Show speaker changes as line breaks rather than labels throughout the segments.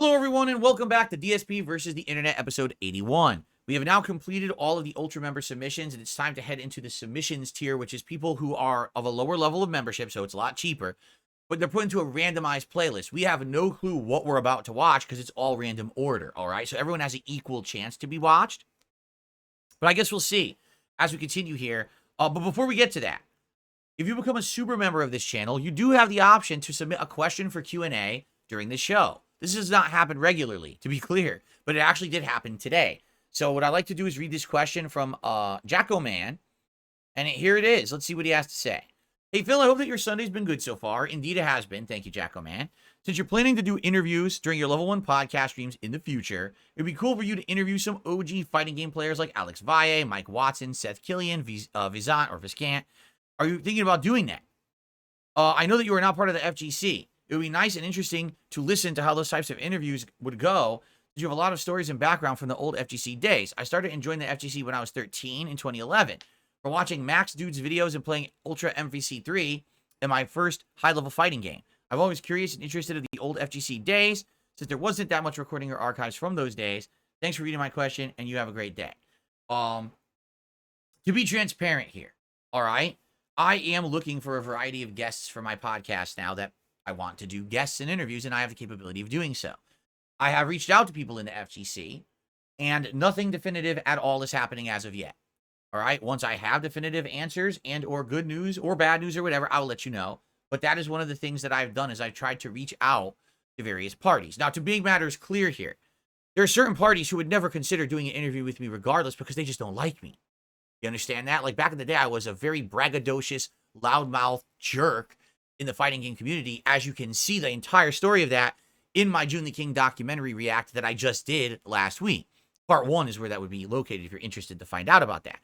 Hello, everyone, and welcome back to DSP versus the Internet, episode 81. We have now completed all of the Ultra member submissions, and it's time to head into the submissions tier, which is people who are of a lower level of membership, so it's a lot cheaper, but they're put into a randomized playlist. We have no clue what we're about to watch because it's all random order, all right? So everyone has an equal chance to be watched, but I guess we'll see as we continue here. But before we get to that, if you become a super member of this channel, you do have the option to submit a question for Q&A during the show. This does not happen regularly, to be clear, but it actually did happen today. So what I like to do is read this question from Jacko Man, and here it is. Let's see what he has to say. Hey, Phil, I hope that your Sunday's been good so far. Indeed, it has been. Thank you, Jacko Man. Since you're planning to do interviews during your Level 1 podcast streams in the future, it'd be cool for you to interview some OG fighting game players like Alex Valle, Mike Watson, Seth Killian, Vizant, or Viscant. Are you thinking about doing that? I know that you are not part of the FGC. It would be nice and interesting to listen to how those types of interviews would go. You have a lot of stories and background from the old FGC days. I started enjoying the FGC when I was 13 in 2011. From watching Max Dude's videos and playing Ultra MVC3 in my first high-level fighting game. I'm always curious and interested in the old FGC days, since there wasn't that much recording or archives from those days. Thanks for reading my question, and you have a great day. To be transparent here, all right? I am looking for a variety of guests for my podcast now that I want to do guests and interviews, and I have the capability of doing so. I have reached out to people in the FGC, and nothing definitive at all is happening as of yet. All right? Once I have definitive answers and or good news or bad news or whatever, I will let you know. But that is one of the things that I've done is I've tried to reach out to various parties. Now, to make matters clear here, there are certain parties who would never consider doing an interview with me regardless because they just don't like me. You understand that? Like back in the day, I was a very braggadocious, loudmouth jerk in the fighting game community. As you can see the entire story of that in my June the King documentary react that I just did last week. Part 1 is where that would be located if you're interested to find out about that.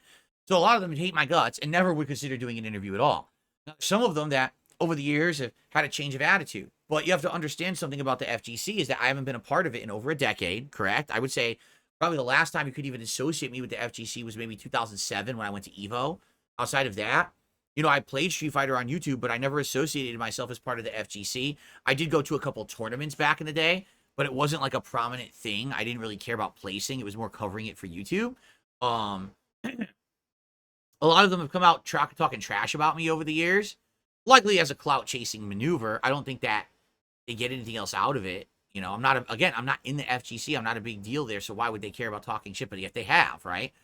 So a lot of them hate my guts and never would consider doing an interview at all. Now, some of them that over the years have had a change of attitude. But you have to understand something about the FGC is that I haven't been a part of it in over a decade, correct? I would say probably the last time you could even associate me with the FGC was maybe 2007 when I went to EVO. Outside of that, you know, I played Street Fighter on YouTube, but I never associated myself as part of the FGC. I did go to a couple tournaments back in the day, but it wasn't like a prominent thing. I didn't really care about placing. It was more covering it for YouTube. A lot of them have come out talking trash about me over the years, likely as a clout-chasing maneuver. I don't think that they get anything else out of it. You know, I'm not in the FGC. I'm not a big deal there, so why would they care about talking shit? But yet they have, right?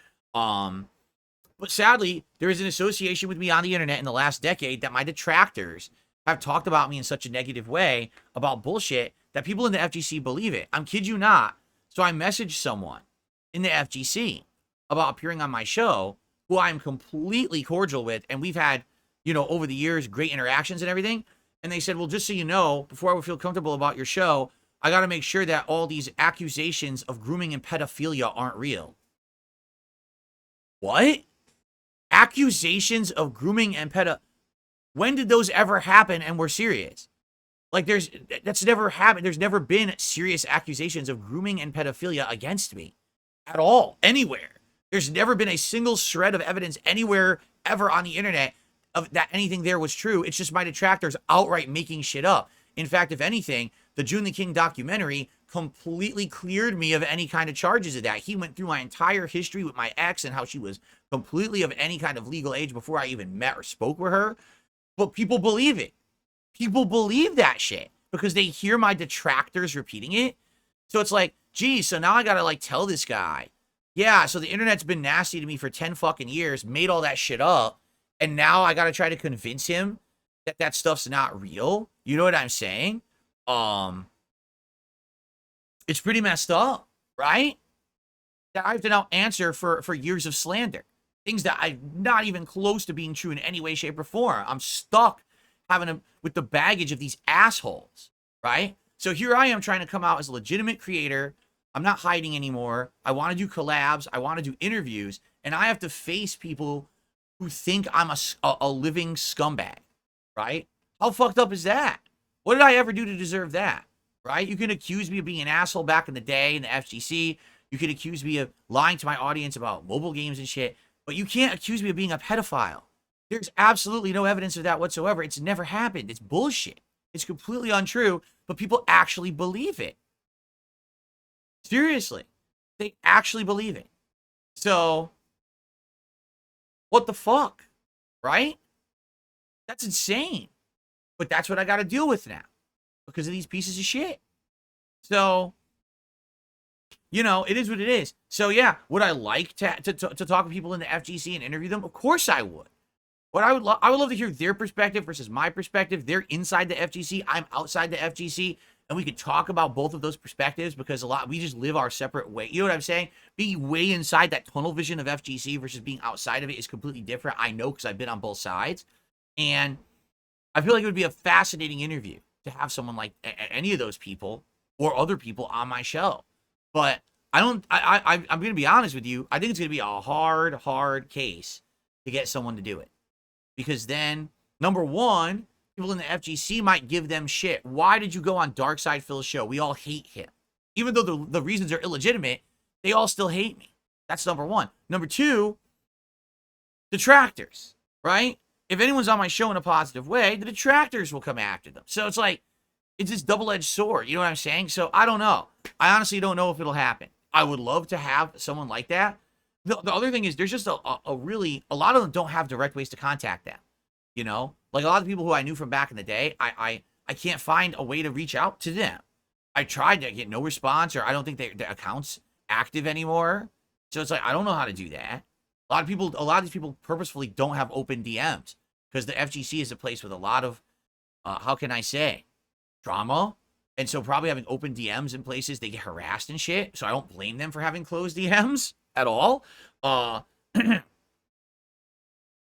But sadly, there is an association with me on the internet in the last decade that my detractors have talked about me in such a negative way about bullshit that people in the FGC believe it. I'm kid you not. So I messaged someone in the FGC about appearing on my show who I'm completely cordial with, and we've had, you know, over the years, great interactions and everything. And they said, well, just so you know, before I would feel comfortable about your show, I got to make sure that all these accusations of grooming and pedophilia aren't real. What? Accusations of grooming and when did those ever happen and we're serious? Like that's never happened. There's never been serious accusations of grooming and pedophilia against me at all, anywhere. There's never been a single shred of evidence anywhere ever on the internet of that anything there was true. It's just my detractors outright making shit up. In fact, if anything, the June the King documentary completely cleared me of any kind of charges of that. He went through my entire history with my ex and how she was completely of any kind of legal age before I even met or spoke with her. But people believe it. People believe that shit because they hear my detractors repeating it. So it's like, geez, so now I gotta like tell this guy, yeah, so the internet's been nasty to me for 10 fucking years, made all that shit up, and now I gotta try to convince him that that stuff's not real. You know what I'm saying? It's pretty messed up, right? That I have to now answer for years of slander. Things that I'm not even close to being true in any way, shape, or form. I'm stuck with the baggage of these assholes, right? So here I am trying to come out as a legitimate creator. I'm not hiding anymore. I want to do collabs. I want to do interviews. And I have to face people who think I'm a living scumbag, right? How fucked up is that? What did I ever do to deserve that, right? You can accuse me of being an asshole back in the day in the FGC. You can accuse me of lying to my audience about mobile games and shit. But you can't accuse me of being a pedophile. There's absolutely no evidence of that whatsoever. It's never happened. It's bullshit. It's completely untrue, but people actually believe it. Seriously. They actually believe it. So, what the fuck? Right? That's insane. But that's what I got to deal with now because of these pieces of shit. So, you know, it is what it is. So, yeah, would I like to talk to people in the FGC and interview them? Of course I would. What I would love to hear their perspective versus my perspective. They're inside the FGC. I'm outside the FGC. And we could talk about both of those perspectives because we just live our separate way. You know what I'm saying? Being way inside that tunnel vision of FGC versus being outside of it is completely different. I know because I've been on both sides. And I feel like it would be a fascinating interview to have someone like any of those people or other people on my show. But I'm going to be honest with you. I think it's going to be a hard case to get someone to do it. Because then, number one, people in the FGC might give them shit. Why did you go on Darkside Phil's show? We all hate him. Even though the reasons are illegitimate, they all still hate me. That's number one. Number two, detractors, right? If anyone's on my show in a positive way, the detractors will come after them. So it's like, it's this double-edged sword. You know what I'm saying? So I don't know. I honestly don't know if it'll happen. I would love to have someone like that. The other thing is there's just a lot of them don't have direct ways to contact them. You know, like a lot of people who I knew from back in the day, I can't find a way to reach out to them. I tried to get no response, or I don't think their account's active anymore. So it's like, I don't know how to do that. A lot of these people purposefully don't have open DMs because the FGC is a place with a lot of, how can I say, drama. And so probably having open DMs in places, they get harassed and shit. So I don't blame them for having closed DMs at all.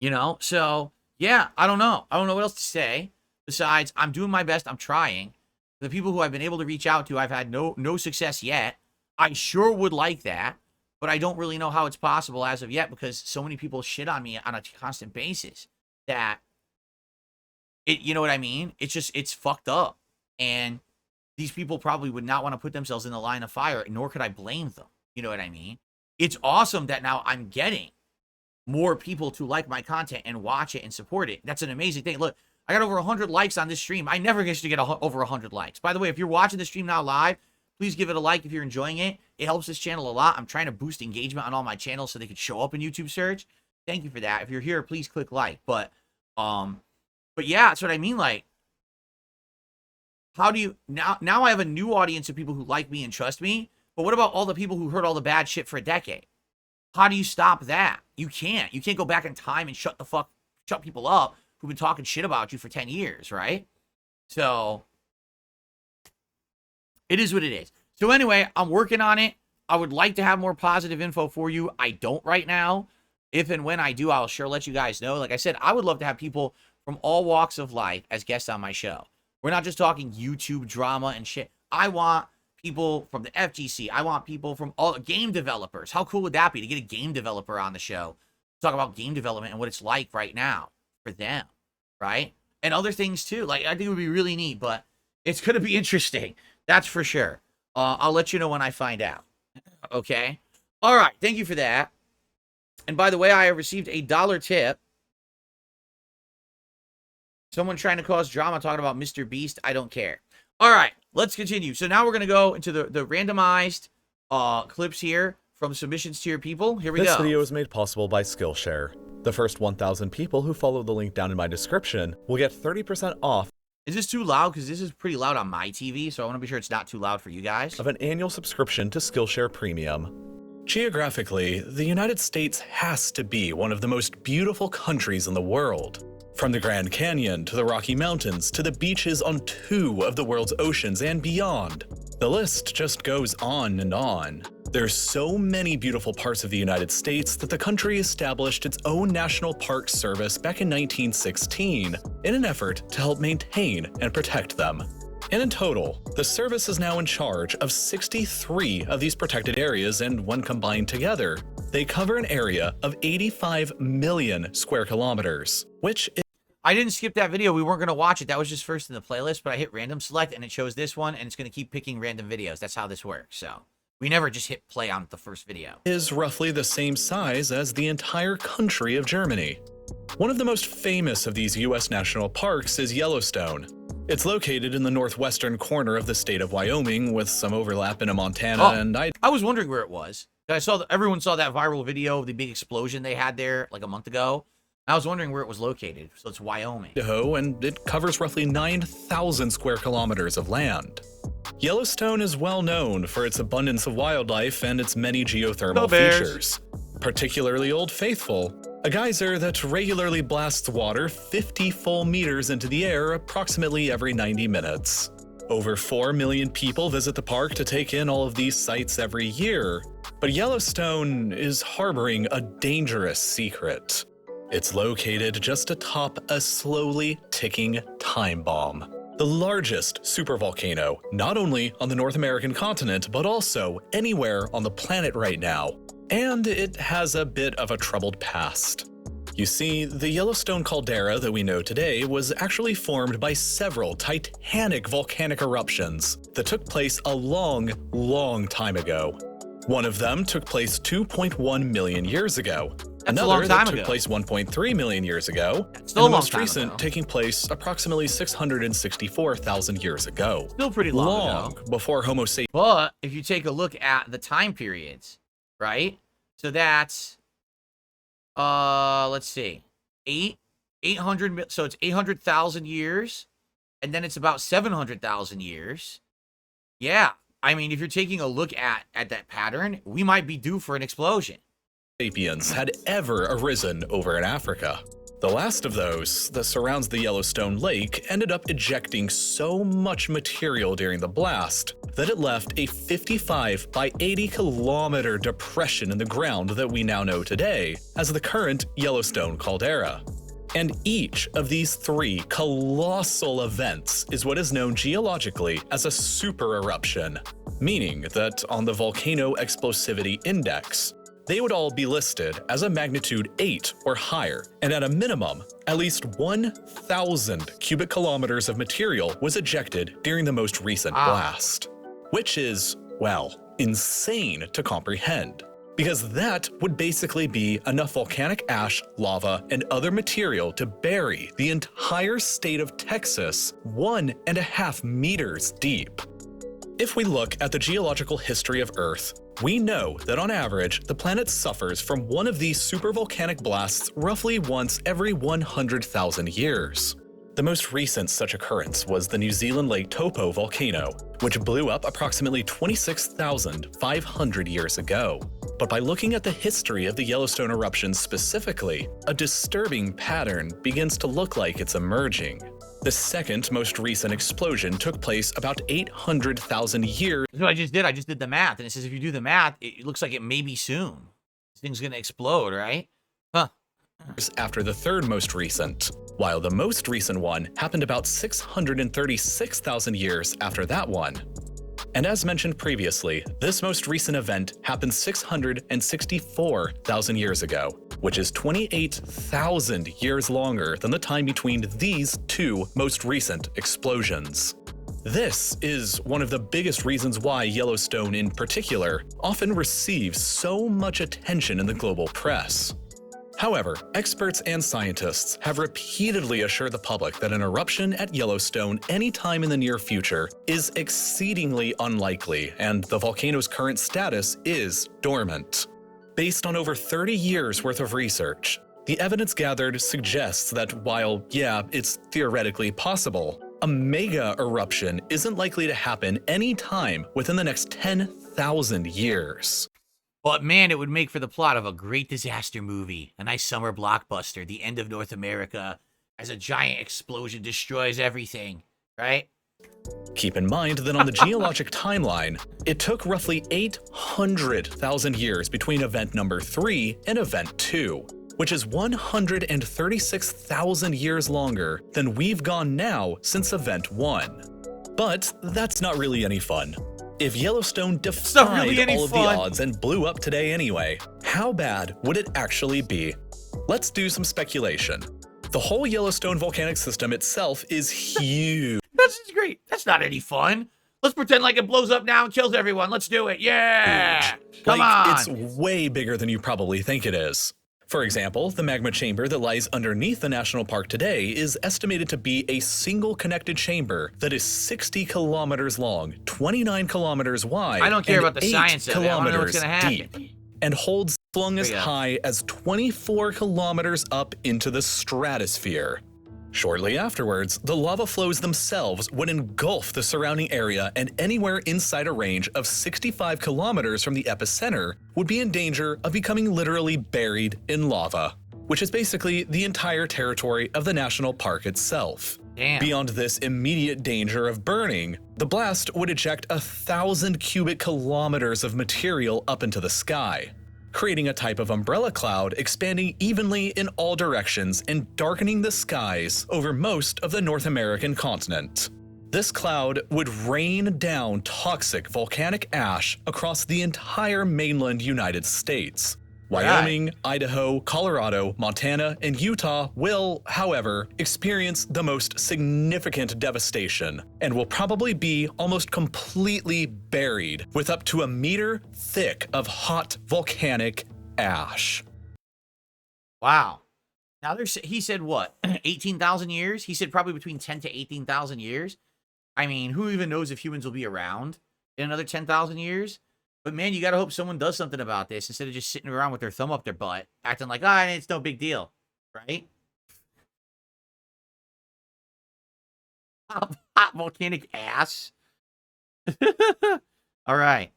You know, so yeah, I don't know. I don't know what else to say besides I'm doing my best. I'm trying. The people who I've been able to reach out to, I've had no success yet. I sure would like that, but I don't really know how it's possible as of yet because so many people shit on me on a constant basis that you know what I mean? It's fucked up. And these people probably would not want to put themselves in the line of fire, nor could I blame them. You know what I mean? It's awesome that now I'm getting more people to like my content and watch it and support it. That's an amazing thing. Look, I got over 100 likes on this stream. I never get to get over 100 likes. By the way, if you're watching the stream now live, please give it a like if you're enjoying it. It helps this channel a lot. I'm trying to boost engagement on all my channels so they could show up in YouTube search. Thank you for that. If you're here, please click like. But yeah, that's what I mean. Like, how do you now I have a new audience of people who like me and trust me. But what about all the people who heard all the bad shit for a decade? How do you stop that? You can't. You can't go back in time and shut people up who've been talking shit about you for 10 years, right? So it is what it is. So anyway, I'm working on it. I would like to have more positive info for you. I don't right now. If and when I do, I'll sure let you guys know. Like I said, I would love to have people from all walks of life as guests on my show. We're not just talking YouTube drama and shit. I want people from the FGC. I want people from all game developers. How cool would that be to get a game developer on the show? Talk about game development and what it's like right now for them, right? And other things too. Like, I think it would be really neat, but it's going to be interesting. That's for sure. I'll let you know when I find out. Okay? All right. Thank you for that. And by the way, I have received a $1 tip. Someone trying to cause drama talking about Mr. Beast. I don't care. All right. Let's continue. So now we're going to go into the randomized clips here from submissions to your people. Here we go.
This video is made possible by Skillshare. The first 1,000 people who follow the link down in my description will get 30% off.
Is this too loud? Because this is pretty loud on my TV, so I want to be sure it's not too loud for you guys.
Of an annual subscription to Skillshare Premium. Geographically, the United States has to be one of the most beautiful countries in the world. From the Grand Canyon to the Rocky Mountains to the beaches on 2 of the world's oceans and beyond. The list just goes on and on. There's so many beautiful parts of the United States that the country established its own National Park Service back in 1916 in an effort to help maintain and protect them. And in total, the service is now in charge of 63 of these protected areas, and when combined together, they cover an area of 85 million square kilometers, which is...
I didn't skip that video. We weren't going to watch it. That was just first in the playlist, but I hit random select and it shows this one, and it's going to keep picking random videos. That's how this works. So we never just hit play on the first video.
Is roughly the same size as the entire country of Germany. One of the most famous of these US national parks is Yellowstone. It's located in the northwestern corner of the state of Wyoming with some overlap into Montana and
I was wondering where it was. I saw everyone saw that viral video of the big explosion they had there like a month ago. I was wondering where it was located. So it's Wyoming.
Idaho, and it covers roughly 9,000 square kilometers of land. Yellowstone is well known for its abundance of wildlife and its many geothermal features. Particularly Old Faithful, a geyser that regularly blasts water 50 full meters into the air approximately every 90 minutes. Over 4 million people visit the park to take in all of these sights every year, but Yellowstone is harboring a dangerous secret. It's located just atop a slowly ticking time bomb. The largest supervolcano, not only on the North American continent, but also anywhere on the planet right now. And it has a bit of a troubled past. You see, the Yellowstone caldera that we know today was actually formed by several titanic volcanic eruptions that took place a long, long time ago. One of them took place 2.1 million years ago. Another that took place 1.3 million years ago. And the most recent taking place approximately 664,000 years ago.
Still pretty long ago.
Before Homo sapiens.
But if you take a look at the time periods, right? So that's, let's see, 800, so it's 800,000 years, and then it's about 700,000 years. Yeah, I mean, if you're taking a look at that pattern, we might be due for an explosion.
Sapiens had ever arisen over in Africa. The last of those, that surrounds the Yellowstone Lake, ended up ejecting so much material during the blast that it left a 55 by 80 kilometer depression in the ground that we now know today as the current Yellowstone caldera. And each of these three colossal events is what is known geologically as a super eruption, meaning that on the Volcano Explosivity Index, they would all be listed as a magnitude 8 or higher, and at a minimum, at least 1,000 cubic kilometers of material was ejected during the most recent blast. Which is, well, insane to comprehend, because that would basically be enough volcanic ash, lava, and other material to bury the entire state of Texas 1.5 meters deep. If we look at the geological history of Earth, we know that on average, the planet suffers from one of these supervolcanic blasts roughly once every 100,000 years. The most recent such occurrence was the New Zealand Lake Taupo volcano, which blew up approximately 26,500 years ago. But by looking at the history of the Yellowstone eruptions specifically, a disturbing pattern begins to look like it's emerging. The second most recent explosion took place about 800,000 years.
That's what I just did. I just did the math, and it says if you do the math, it looks like it may be soon. This thing's gonna explode, right? Huh.
After the third most recent, while the most recent one happened about 636,000 years after that one. And as mentioned previously, this most recent event happened 664,000 years ago, which is 28,000 years longer than the time between these two most recent explosions. This is one of the biggest reasons why Yellowstone in particular often receives so much attention in the global press. However, experts and scientists have repeatedly assured the public that an eruption at Yellowstone anytime in the near future is exceedingly unlikely, and the volcano's current status is dormant. Based on over 30 years worth of research, the evidence gathered suggests that while, yeah, it's theoretically possible, a mega eruption isn't likely to happen anytime within the next 10,000 years.
But man, it would make for the plot of a great disaster movie. A nice summer blockbuster, the end of North America, as a giant explosion destroys everything, right?
Keep in mind that on the geologic timeline, it took roughly 800,000 years between event number 3 and event 2, which is 136,000 years longer than we've gone now since event 1. But that's not really any fun. If Yellowstone defied all of the odds and blew up today anyway, how bad would it actually be? Let's do some speculation. The whole Yellowstone volcanic system itself is huge.
That's great. That's not any fun. Let's pretend like it blows up now and kills everyone. Let's do it. Yeah. Come on.
It's way bigger than you probably think it is. For example, the magma chamber that lies underneath the national park today is estimated to be a single connected chamber that is 60 kilometers long, 29 kilometers wide,
I don't care
and
about the
8
science of it. I wanna know what's
kilometers
gonna happen.
deep, and holds flung as
There you go.
high as 24 kilometers up into the stratosphere. Shortly afterwards, the lava flows themselves would engulf the surrounding area, and anywhere inside a range of 65 kilometers from the epicenter would be in danger of becoming literally buried in lava, which is basically the entire territory of the national park itself.
Damn.
Beyond this immediate danger of burning, the blast would eject 1,000 cubic kilometers of material up into the sky, creating a type of umbrella cloud expanding evenly in all directions and darkening the skies over most of the North American continent. This cloud would rain down toxic volcanic ash across the entire mainland United States. Wyoming, Idaho, Colorado, Montana, and Utah will, however, experience the most significant devastation and will probably be almost completely buried with up to a meter thick of hot volcanic ash.
Wow. Now he said what? 18,000 years? He said probably between 10 to 18,000 years. I mean, who even knows if humans will be around in another 10,000 years? But man, you gotta hope someone does something about this instead of just sitting around with their thumb up their butt, acting like, ah, it's no big deal, right? Hot volcanic ass. All right.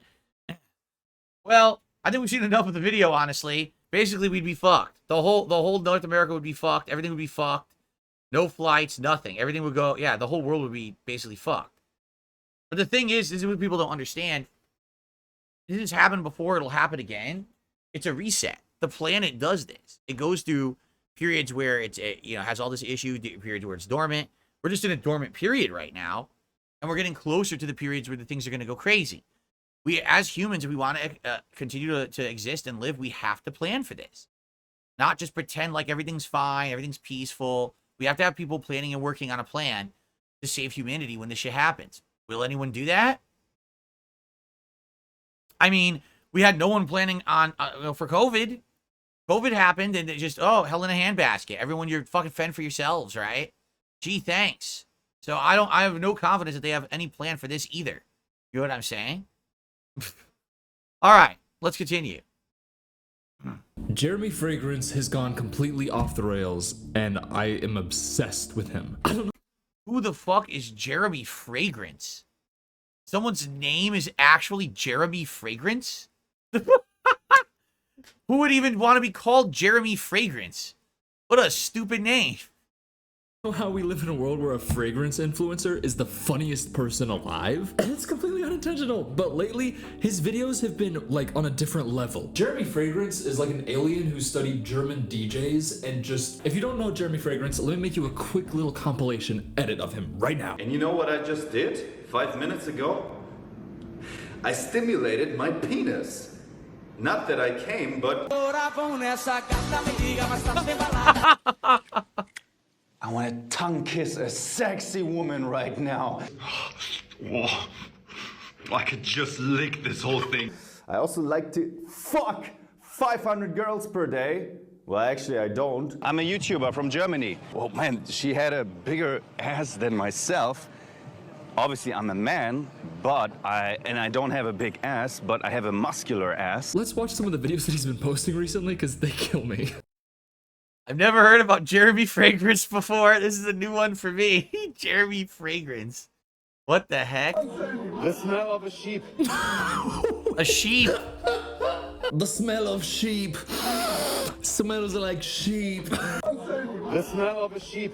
Well, I think we've seen enough of the video, honestly. Basically, we'd be fucked. The whole North America would be fucked. Everything would be fucked. No flights, nothing. Everything would go, yeah, the whole world would be basically fucked. But the thing is, this is what people don't understand. This has happened before, it'll happen again. It's a reset. The planet does this. It goes through periods where it's, has all this issue, periods where it's dormant. We're just in a dormant period right now, and we're getting closer to the periods where the things are going to go crazy. We, as humans, if we want to continue to exist and live, we have to plan for this. Not just pretend like everything's fine, everything's peaceful. We have to have people planning and working on a plan to save humanity when this shit happens. Will anyone do that? I mean, we had no one planning on, for COVID. COVID happened, and it just, oh, hell in a handbasket. Everyone, you're fucking fend for yourselves, right? Gee, thanks. So I have no confidence that they have any plan for this either. You know what I'm saying? All right, let's continue.
Jeremy Fragrance has gone completely off the rails, and I am obsessed with him. I don't know.
Who the fuck is Jeremy Fragrance? Someone's name is actually Jeremy Fragrance? Who would even want to be called Jeremy Fragrance? What a stupid name.
How we live in a world where a fragrance influencer is the funniest person alive, and it's completely unintentional. But lately, his videos have been like on a different level. Jeremy Fragrance is like an alien who studied German DJs, and just, if you don't know Jeremy Fragrance, let me make you a quick little compilation edit of him right now.
And you know what I just did 5 minutes ago? I stimulated my penis. Not that I came, but I want to tongue kiss a sexy woman right now.
Oh, I could just lick this whole thing.
I also like to fuck 500 girls per day. Well, actually, I don't. I'm a YouTuber from Germany. Oh man, she had a bigger ass than myself. Obviously, I'm a man, but I don't have a big ass, but I have a muscular ass.
Let's watch some of the videos that he's been posting recently, because they kill me.
I've never heard about Jeremy Fragrance before. This is a new one for me. Jeremy Fragrance. What the heck?
The smell of a sheep.
A sheep.
The smell of sheep. Smells like sheep.
The smell of a sheep.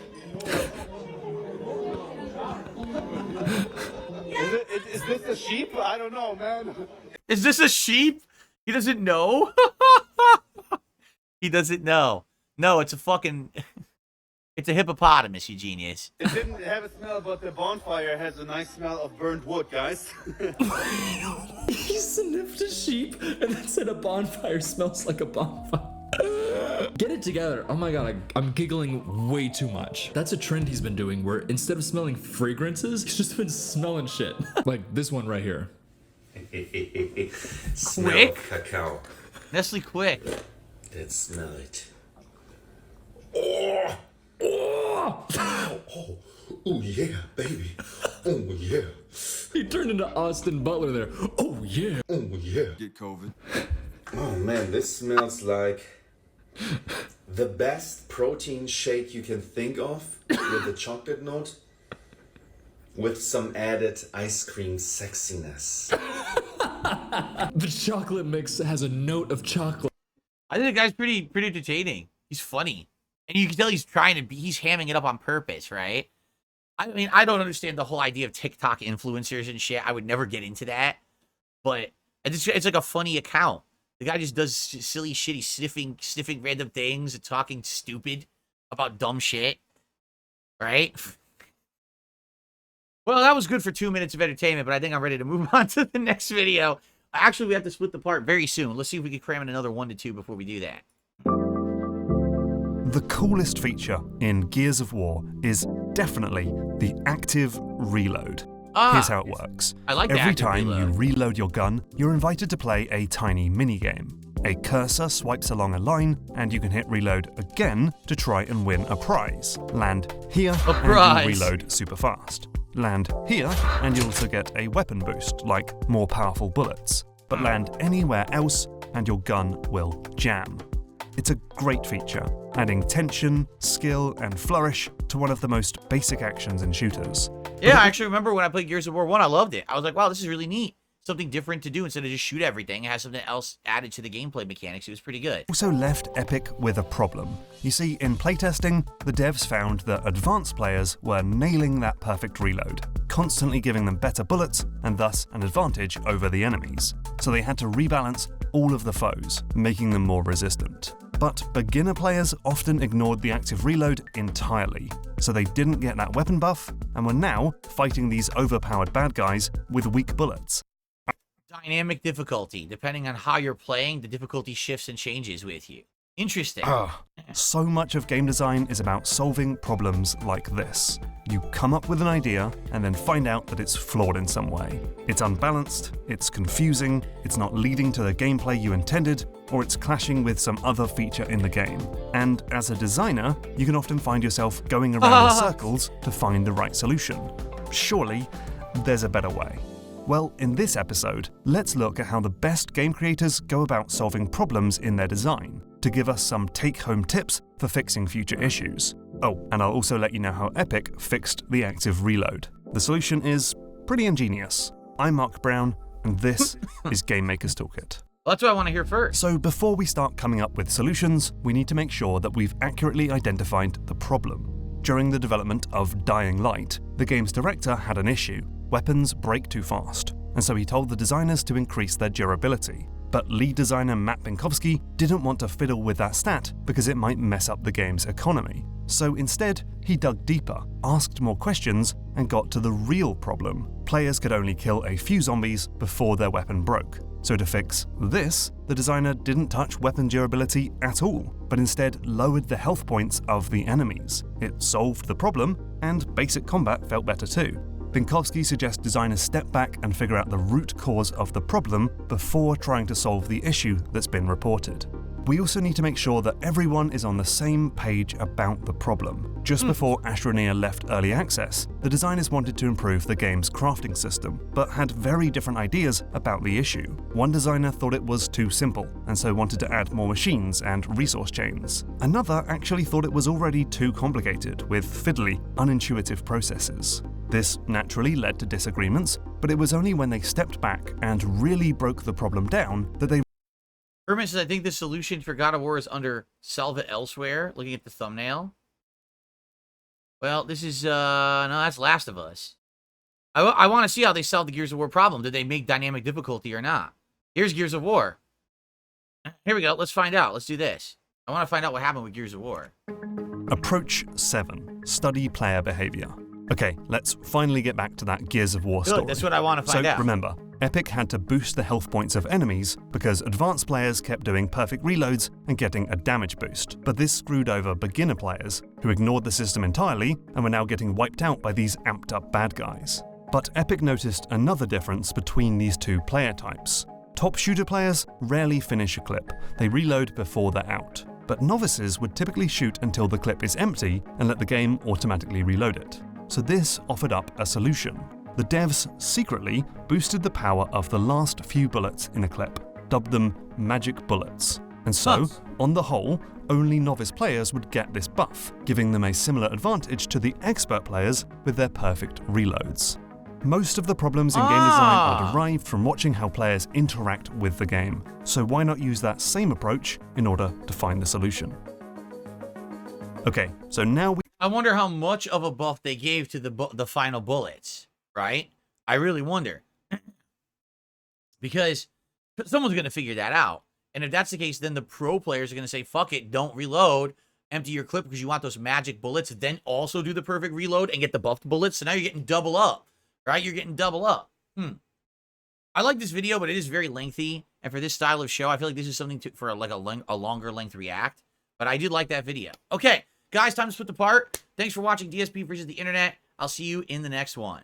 Is this a sheep? I don't know, man.
Is this a sheep? He doesn't know? He doesn't know. No, it's a fucking... It's a hippopotamus, you genius.
It didn't have a smell, but the bonfire has a nice smell of burnt wood, guys.
He sniffed a sheep and then said a bonfire smells like a bonfire. Get it together. Oh my god, I'm giggling way too much. That's a trend he's been doing where instead of smelling fragrances, he's just been smelling shit. Like this one right here.
Quick?
Cacao.
Nestle Quick.
Let's smell it. Oh yeah, baby. Oh yeah.
He turned into Austin Butler there. Oh yeah.
Oh yeah.
Get COVID.
Oh man, this smells like the best protein shake you can think of, with a chocolate note, with some added ice cream sexiness.
The chocolate mix has a note of chocolate.
I think the guy's pretty entertaining. He's funny. And you can tell he's he's hamming it up on purpose, right? I mean, I don't understand the whole idea of TikTok influencers and shit. I would never get into that. But it's like a funny account. The guy just does silly shit. He's sniffing random things and talking stupid about dumb shit. Right? Well, that was good for 2 minutes of entertainment, but I think I'm ready to move on to the next video. Actually, we have to split the part very soon. Let's see if we can cram in another 1 to 2 before we do that.
The coolest feature in Gears of War is definitely the active reload. Here's how it works.
I like the
Every
active
time
reload.
you reload your gun, you're invited to play a tiny minigame. A cursor swipes along a line, and you can hit reload again to try and win a prize. Land here, and
prize.
you'll reload super fast. Land here, and you'll also get a weapon boost, like more powerful bullets. But land anywhere else, and your gun will jam. It's a great feature, adding tension, skill, and flourish to one of the most basic actions in shooters.
Yeah, I actually remember when I played Gears of War 1, I loved it. I was like, wow, this is really neat. Something different to do instead of just shoot everything. It has something else added to the gameplay mechanics. It was pretty good.
Also left Epic with a problem. You see, in playtesting, the devs found that advanced players were nailing that perfect reload, constantly giving them better bullets and thus an advantage over the enemies. So they had to rebalance all of the foes, making them more resistant. But beginner players often ignored the active reload entirely, so they didn't get that weapon buff and were now fighting these overpowered bad guys with weak bullets.
Dynamic difficulty. Depending on how you're playing, the difficulty shifts and changes with you. Interesting.
So much of game design is about solving problems like this. You come up with an idea and then find out that it's flawed in some way. It's unbalanced, it's confusing, it's not leading to the gameplay you intended, or it's clashing with some other feature in the game. And as a designer, you can often find yourself going around in circles to find the right solution. Surely, there's a better way. Well, in this episode, let's look at how the best game creators go about solving problems in their design, to give us some take-home tips for fixing future issues. Oh, and I'll also let you know how Epic fixed the active reload. The solution is pretty ingenious. I'm Mark Brown, and this is Game Maker's Toolkit.
Well, that's what I want to hear first.
So before we start coming up with solutions, we need to make sure that we've accurately identified the problem. During the development of Dying Light, the game's director had an issue. Weapons break too fast, and so he told the designers to increase their durability. But lead designer Matt Binkowski didn't want to fiddle with that stat because it might mess up the game's economy. So instead, he dug deeper, asked more questions, and got to the real problem. Players could only kill a few zombies before their weapon broke. So to fix this, the designer didn't touch weapon durability at all, but instead lowered the health points of the enemies. It solved the problem, and basic combat felt better too. Binkowski suggests designers step back and figure out the root cause of the problem before trying to solve the issue that's been reported. We also need to make sure that everyone is on the same page about the problem. Just before Astroneer left early access, the designers wanted to improve the game's crafting system, but had very different ideas about the issue. One designer thought it was too simple, and so wanted to add more machines and resource chains. Another actually thought it was already too complicated, with fiddly, unintuitive processes. This naturally led to disagreements, but it was only when they stepped back and really broke the problem down that they
Herman says, I think the solution for God of War is under Solve It Elsewhere, looking at the thumbnail. Well, this is, no, that's Last of Us. I want to see how they solve the Gears of War problem. Did they make dynamic difficulty or not? Here's Gears of War. Here we go. Let's find out. Let's do this. I want to find out what happened with Gears of War.
Approach 7. Study player behavior. Okay, let's finally get back to that Gears of War story.
Good, that's what I want to find out.
So remember, Epic had to boost the health points of enemies because advanced players kept doing perfect reloads and getting a damage boost. But this screwed over beginner players, who ignored the system entirely and were now getting wiped out by these amped up bad guys. But Epic noticed another difference between these two player types. Top shooter players rarely finish a clip, they reload before they're out. But novices would typically shoot until the clip is empty and let the game automatically reload it. So this offered up a solution. The devs secretly boosted the power of the last few bullets in a clip, dubbed them magic bullets. And so, on the whole, only novice players would get this buff, giving them a similar advantage to the expert players with their perfect reloads. Most of the problems in game design are derived from watching how players interact with the game, so why not use that same approach in order to find the solution? Okay, so now
I wonder how much of a buff they gave to the final bullets, right? I really wonder. Because someone's going to figure that out. And if that's the case, then the pro players are going to say, fuck it, don't reload, empty your clip because you want those magic bullets, then also do the perfect reload and get the buffed bullets. So now you're getting double up, right? You're getting double up. I like this video, but it is very lengthy. And for this style of show, I feel like this is something for like a longer length react. But I did like that video. Okay, guys, time to split the part. Thanks for watching DSP versus the internet. I'll see you in the next one.